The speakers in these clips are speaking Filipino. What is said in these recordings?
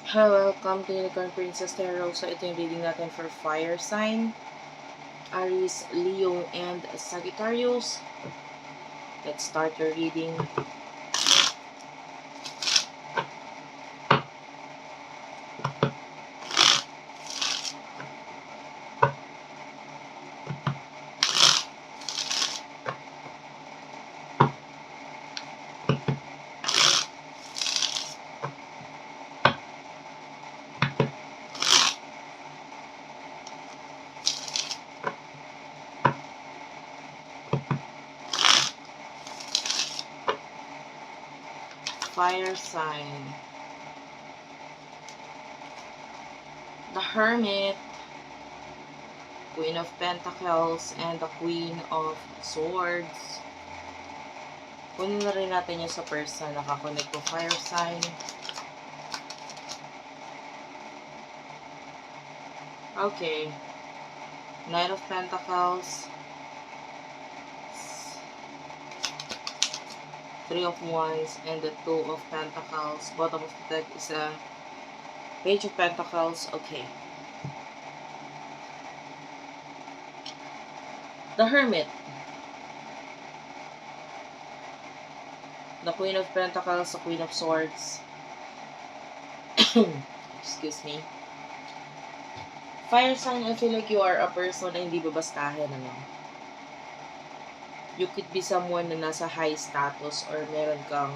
Hello, welcome to Unicorn Princess Tarot. So, ito yung reading natin for fire sign, Aries, Leo, and Sagittarius. Let's start your reading. Fire sign. The Hermit, Queen of Pentacles, and the Queen of Swords. Kunin na rin natin yung sa person na nakakonect ko fire sign. Okay. Knight of Pentacles. Three of Wands and the Two of Pentacles. Bottom of the deck is a Page of Pentacles. Okay. The Hermit. The Queen of Pentacles, the Queen of Swords. Excuse me. Fire sign, I feel like you are a person na hindi babastahin, ano. You could be someone na nasa high status or meron kang,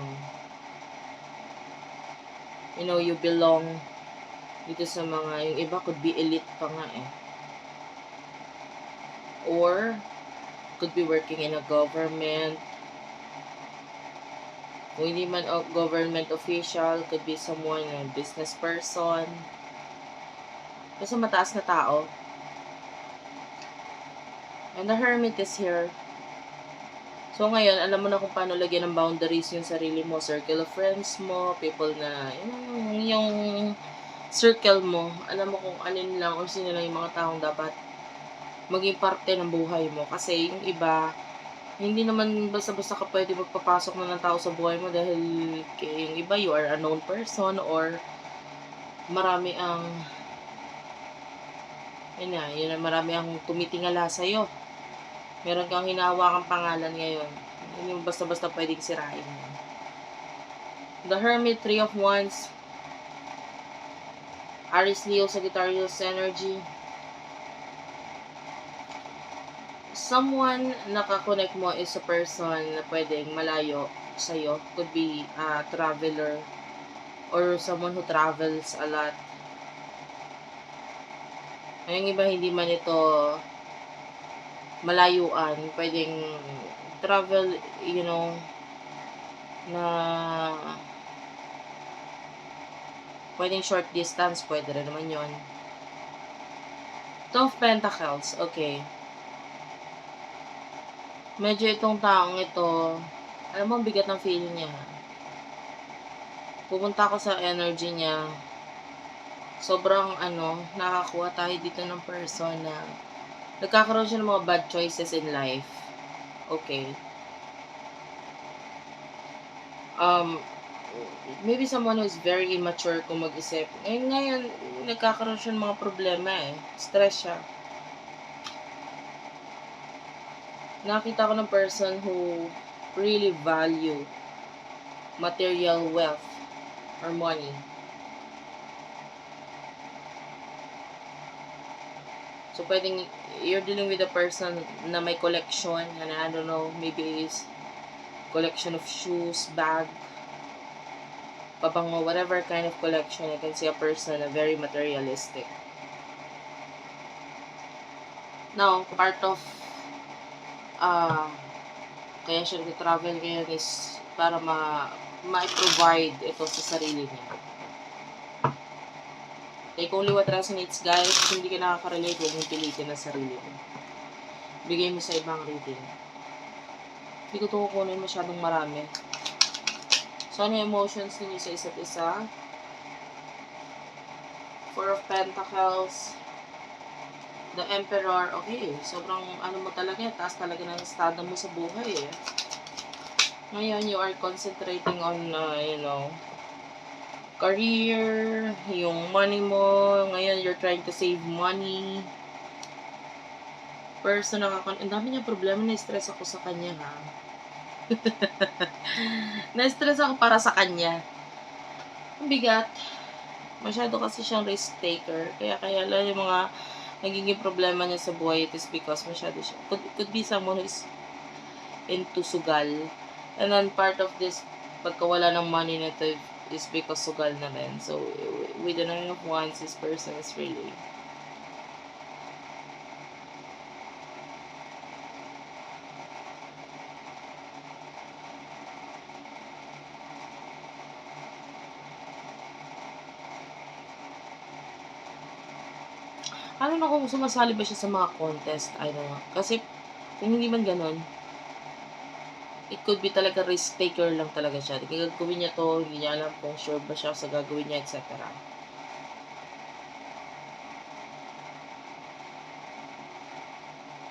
you belong dito sa mga, yung iba could be elite pa nga eh. Or, could be working in a government. Kung hindi man government official, could be someone, a business person. Basta mataas na tao. And the Hermit is here. So ngayon, alam mo na kung paano lagyan ng boundaries yung sarili mo, circle of friends mo, people na, yung circle mo, alam mo kung alin lang o sino lang yung mga taong dapat maging parte ng buhay mo. Kasi yung iba, hindi naman basta-basta ka pwede magpapasok na ng tao sa buhay mo dahil yung iba, you are a known person or marami ang, marami ang tumitingala sa'yo. Meron kang hinahawakang pangalan ngayon. Hindi mo basta-basta pwedeng sirain. The Hermit, Three of Wands, Aries, Leo, Sagittarius energy. Someone nakakonect mo is a person na pwedeng malayo sa'yo. Could be a traveler or someone who travels a lot. Yung iba hindi man ito malayuan, pwedeng travel, na pwedeng short distance, pwede rin naman yon. Two of Pentacles, okay. Medyo itong taong ito, alam mo, bigat ng feeling niya. Pupunta ako sa energy niya. Sobrang, nakakuha tayo dito ng person na nagkakaroon siya ng mga bad choices in life. Okay. Maybe someone who is very immature kung mag-isip. Ngayon, nagkakaroon siya ng mga problema eh. Stress siya. Nakita ko ng person who really value material wealth or money. So, pwedeng you're dealing with a person na may collection, and I don't know, maybe is collection of shoes, bag, pabango, whatever kind of collection. I can see a person na very materialistic. Now, part of kaya siya nag-travel ngayon is para ma-provide ito sa sarili niya. Take only what resonates, guys. Kung hindi ka nakaka-relate, huwag mong pilitin ang sarili mo. Bigay mo sa ibang reading. Hindi ko ito kukunin masyadong marami. So, ano yung emotions ninyo sa isa't isa? Four of Pentacles. The Emperor. Okay, sobrang mo talaga, taas talaga ng estado mo sa buhay eh. Ngayon, you are concentrating on, career, yung money mo, ngayon you're trying to save money. Person ang dami niyang problema, na-stress ako sa kanya ha. Na-stress ako para sa kanya. Ang bigat. Masyado kasi siyang risk taker. Kaya lang yung mga nagiging problema niya sa buhay, it is because masyado siya. Could be someone who is into sugal. And then part of this, pagkawala ng money nito is because sugal na rin. So, with the 9 of Wands, this person is really ano na kung sumasali ba siya sa mga contest, I don't know. Kasi, kung hindi man ganun, it could be talaga risk taker lang talaga siya. Gagawin niya to, hindi niya alam kung sure ba siya sa gagawin niya, etc.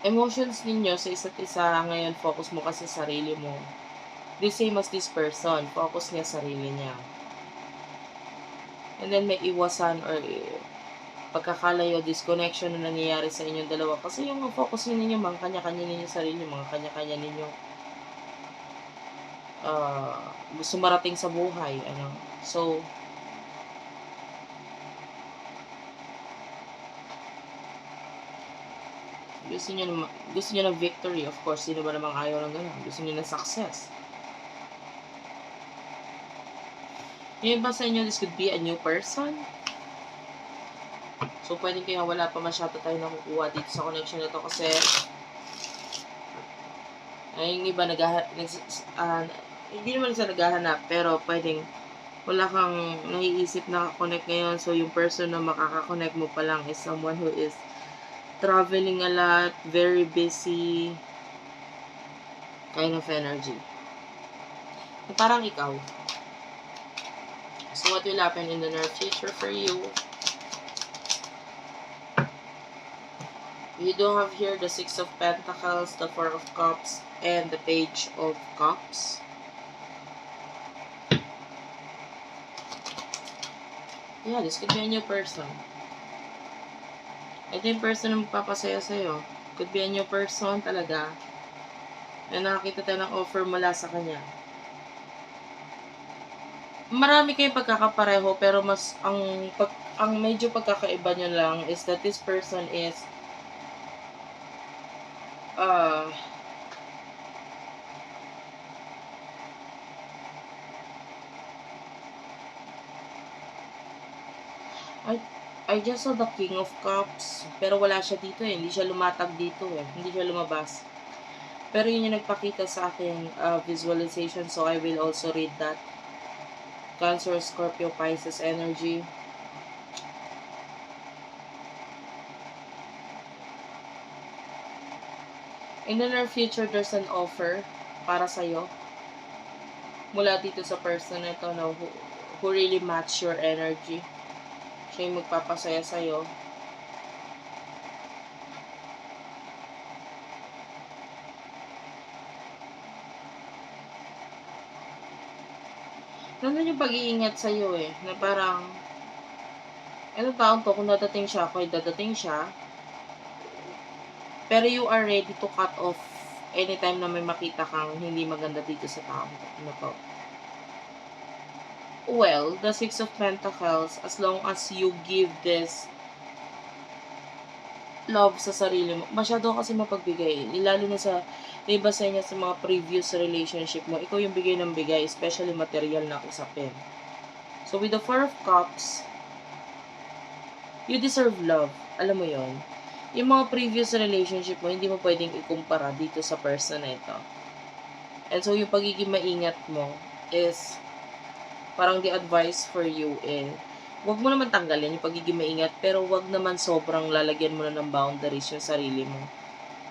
Emotions ninyo sa isa't isa, ngayon focus mo kasi sa sarili mo. The same as this person, focus niya sa sarili niya. And then may iwasan or pagkakalayo, disconnection na nangyayari sa inyong dalawa. Kasi yung focus ninyo, mga kanya-kanya ninyo sarili, mga kanya-kanya ninyo gusto marating sa buhay. So, gusto niyo ng victory, of course. Sino ba namang ayaw ng ganun? Gusto niyo ng success. Yung iba sa inyo, this could be a new person. So, pwedeng kaya wala pa masyado tayo nakukuha dito sa connection na to kasi yung iba hindi naman sa naghahanap, pero pwedeng wala kang naiisip na connect ngayon. So, yung person na makaka-connect mo pa lang is someone who is traveling a lot, very busy, kind of energy. So, parang ikaw. So, what will happen in the near future for you? You do have here the 6 of Pentacles, the 4 of Cups, and the Page of Cups. Yeah, this could be a new person. Ito yung person na magpapasaya sa'yo. Could be a new person talaga. Na nakakita tayo ng offer mula sa kanya. Marami kayong pagkakapareho, pero mas ang medyo pagkakaiba nyo lang is that this person is I just saw the King of Cups, pero wala siya dito eh. Hindi siya lumatag dito eh. Hindi siya lumabas. Pero yun yung nagpakita sa aking visualization, so I will also read that. Cancer, Scorpio, Pisces energy. In the near future, there's an offer para sa'yo. Mula dito sa person na ito, no, who really match your energy. Siya yung magpapasaya sa'yo. Nandun yung pag-iingat sa'yo eh, na parang, anong taon to, kung dadating siya, kung dadating siya, pero you are ready to cut off anytime na may makita kang hindi maganda dito sa taong to. Well, the 6 of Pentacles, as long as you give this love sa sarili mo, masyado kasi mapagbigay. Lalo na sa iba sa inyo sa mga previous relationship mo, ikaw yung bigay ng bigay, especially material na usapin. So, with the 4 of Cups, you deserve love. Alam mo yon. Yung mga previous relationship mo, hindi mo pwedeng ikumpara dito sa person na ito. And so, yung pagiging maingat mo is parang the advice for you wag mo naman tanggalin yung pagiging maingat, pero wag naman sobrang lalagyan mo na ng boundaries yung sarili mo.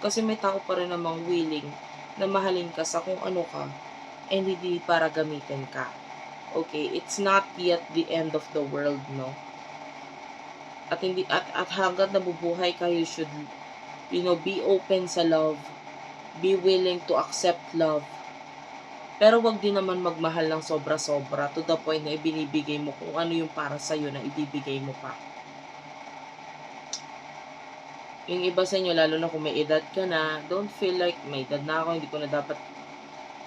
Kasi may tao pa rin namang willing na mahalin ka sa kung ano ka, and hindi para gamitin ka. Okay, it's not yet the end of the world, no? At hanggat nabubuhay ka, you should, be open sa love. Be willing to accept love. Pero wag din naman magmahal ng sobra-sobra to the point na ibinibigay mo kung ano yung para sa'yo na ibibigay mo pa. Yung iba sa inyo, lalo na kung may edad ka na, don't feel like may edad na ako, hindi ko na dapat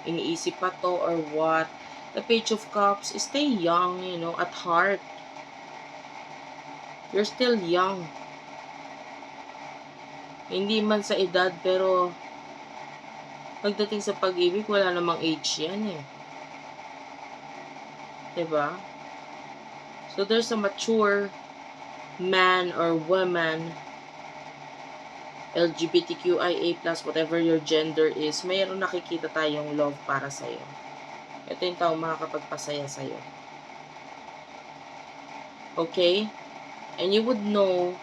iniisip pa to or what. The Page of Cups, stay young, at heart. You're still young. Hindi man sa edad, pero pagdating sa pag-ibig, wala namang age yan eh. Diba? So, there's a mature man or woman, LGBTQIA+, whatever your gender is, mayroon nakikita tayong love para sa'yo. Ito yung tao makakapagpasaya sa'yo. Okay? And you would know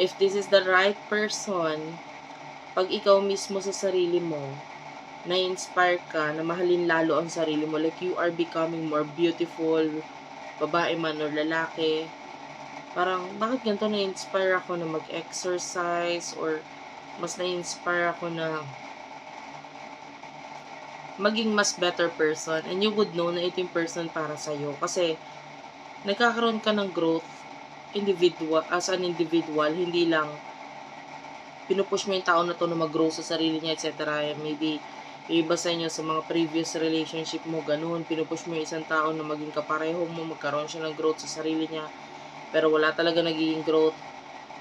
if this is the right person pag ikaw mismo sa sarili mo, na-inspire ka na mahalin lalo ang sarili mo. Like you are becoming more beautiful, babae man or lalaki. Parang, bakit ganito na-inspire ako na mag-exercise or mas na-inspire ako na maging mas better person, and you would know na ito yung person para sa'yo. Kasi, nagkakaroon ka ng growth as an individual, hindi lang pinupush mo yung tao na to na mag-grow sa sarili niya, etc. Maybe, iba sa inyo sa mga previous relationship mo, ganun, pinupush mo yung isang tao na maging kapareho mo, magkaroon siya ng growth sa sarili niya, pero wala talaga nagiging growth.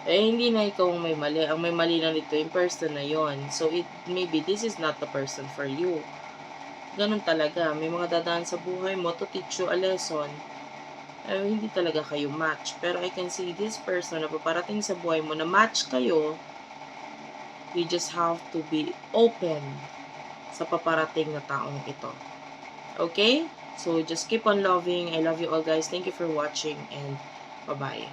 Hindi na ikaw ang may mali. Ang may mali na nito, yung person na yon. So, maybe this is not the person for you. Ganun talaga. May mga dadaan sa buhay mo to teach you a lesson. Hindi talaga kayo match. Pero I can see this person na paparating sa buhay mo na match kayo. You just have to be open sa paparating na taong ito. Okay? So, just keep on loving. I love you all, guys. Thank you for watching and bye-bye.